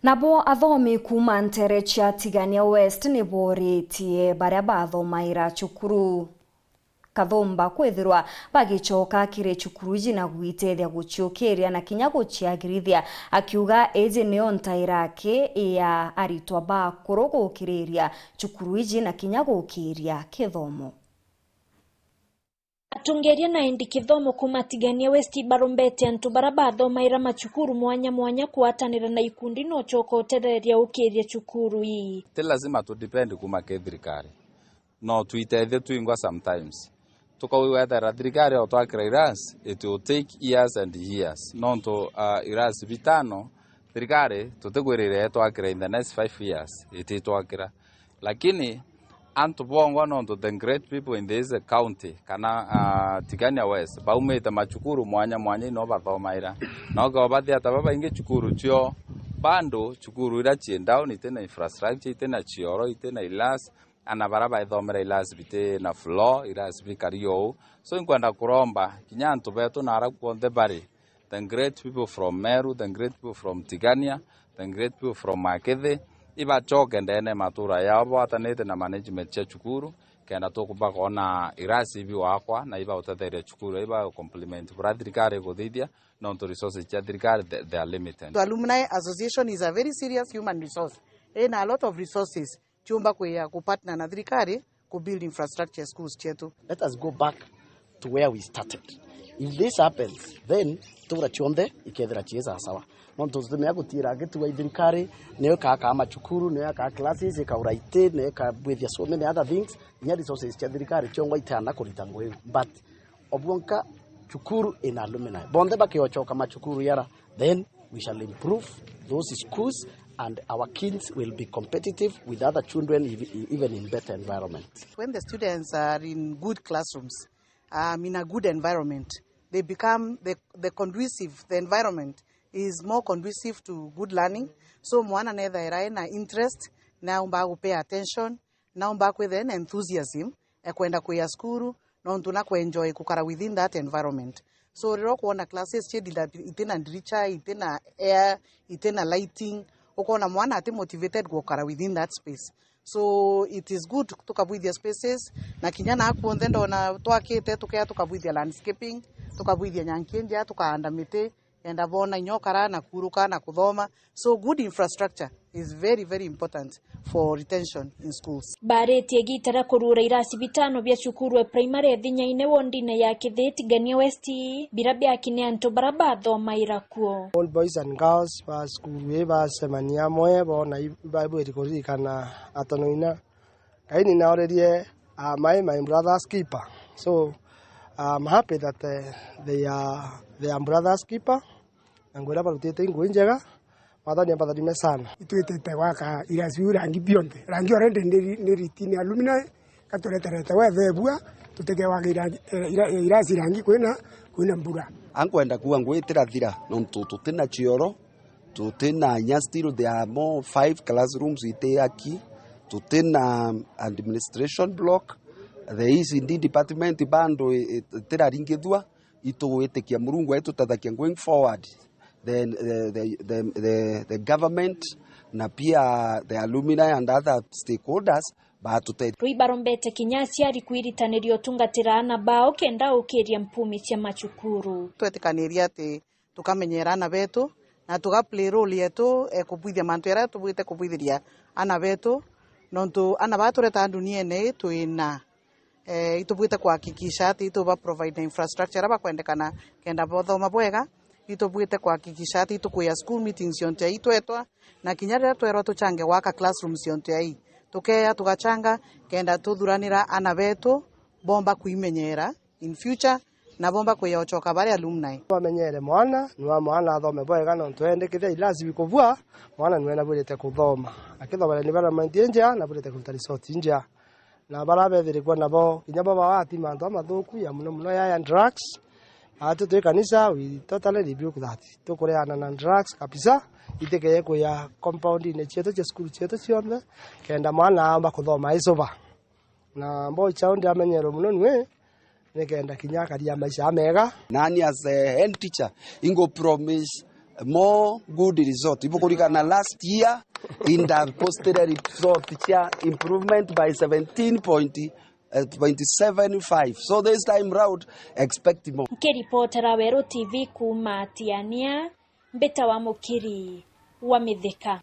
Nabo athomi kuma ntere cia tigania West ni boritie baria bathomaira cukuru kathomba kwithirwa bagicoka kire cukuru jina gwitethia guciukiria na kinya guciagirithia akiuga eje nio ntairake ya ARITWA BAAKURU gukiriria cukuru iji na kinya gukiria kithomo. Atungeria na endi KITHOMO kumatigania West barombete antu barabadhomaira macukuru mwanya kuatanira na ikundi no choko tereria ukiria cukuru hii. Ti lazima tu depend kuma thirikari. No tuitethie tuingwa sometimes. Tukawetera thirikari o twakira iras, it will take years and years. No to iras vitano thirikari tutigwirire twakira in the next 5 years it twakira. Lakini antu bongo no to the great people in this county kana Tigania West baumete macukuru mwanya no bathomaira no go bathi atababa inge cukuru cio bando cukuru ira chiendao ni tena infrastructure tena chioro itena ilas ana baraba ithomera ilas bite na floor ilas bikario so inkwenda kuromba kinya antu betu na ara kuonde bari the great people from Meru, the great people from Tigania, the great people from Makethe iba choke ndene matura yabo atanete na management ya cukuru kenda tokuba kona irasi bi wakwa na iba utatheria cukuru iba compliment for thirikari guthithia no to resources ya thirikari they are limited. The alumni association is a very serious human resource and a lot of resources chumba kwa kupartner na thirikari ku build infrastructure schools chetu. Let us go back to where we started. If this happens, then tura chonde ikethira chieza sawa. Monto zimea gutira gitu wa thirikari neyo kaka macukuru neyo kaka classes ikauraite neyo ka with so many other things nya resources cha thirikari chongwa itana kurita ngwe but obwonka cukuru in alumni bonde bakiochoka macukuru yara then we shall improve those schools and our kids will be competitive with other children even in better environment. When the students are in good classrooms, in a good environment, they become the environment is more conducive to good learning. So mwana nether era na interest na umba pay attention na umba with an enthusiasm kwenda kwa skuru na untuna ku enjoy kukara within that environment. So rero kuona classes chedila itena ndiricha itena air itena lighting ukona mwana ati motivated kukara within that space. So it is good tukabwithia spaces na kinyana akuonde ndona twakite tukabwithia landscaping tukabwithia nyankendia tukaanda mite and abona nyokara na kuruka na kuthoma. So good infrastructure is very very important for retention in schools. Baretie gitara kurura irasi bitano bya cukuru primary thinya-ine wondine ya Tigania West birabya kine anto barabadhomaira kuo. All boys and girls ba school ba semania moye bona bible rikorikana atonoina kaini na already my brother's keeper. So I'm happy that they are brothers keeper angwera barutete ingwenjega madani badadime sana itwetete waka irasi rangi bionde rangi orende ni ritini alumni katoreterete wethebua tutege wagira irasi rangi kwina mbura ankwenda kuwa ngwetera thira no tutena chioro tutena nyastiro there are more 5 classrooms iteaki tutena administration block there is indeed department bando tera ringethua ituwetekia murungu etu tatakia going forward then the government na pia the alumni and other stakeholders batute Rwibarombete kinyasi ari kwiritaniryo tungatira na bao kenda ukiria mpumi cia macukuru twetikaniria ati tukamenyera ana betu na tuga play role yetu kubwithia mantu era tubwite kubwithiria ana betu nontu ana batureta dunia ne tuina itubwite kuhakikisha ati ituba provide infrastructure abakwendekana kenda bothoma bwega itubwite kuhakikisha ati tukuya school meetings yonte itwetwa na kinyarira twero tuchange waka classrooms yonte ai tukeya tugachanga kenda tuthuranira ana betu bomba kuimenyera in future na bomba kuyochoka bari alumni bamenyere mwana nwa mwana athome bwega no twendekithia ilasi bikuvua mwana niwe na bwirite kuthoma akithoma ni bara mandinja na bwirite kuruta resort inja na barabethire kwa nabo kinya baba wati manto amathuku ya muno ya drugs atu kanisa we totally rebuke that tukureana na drugs kabisa itekeye kwa ya compound ine cheto cha school cheto chiombe kenda mwana amba kuthoma isoba na mbo chaundi amenyero muno niwe nekenda kinya karia maisha mega nani as a head teacher ingo promise more good result. Ibukurikana last year in the posterior result improvement by 17.75. So this time round expect more. Kiripotera Weru TV kuma Tiania, Mbeta wa Mukiri wa Mithika.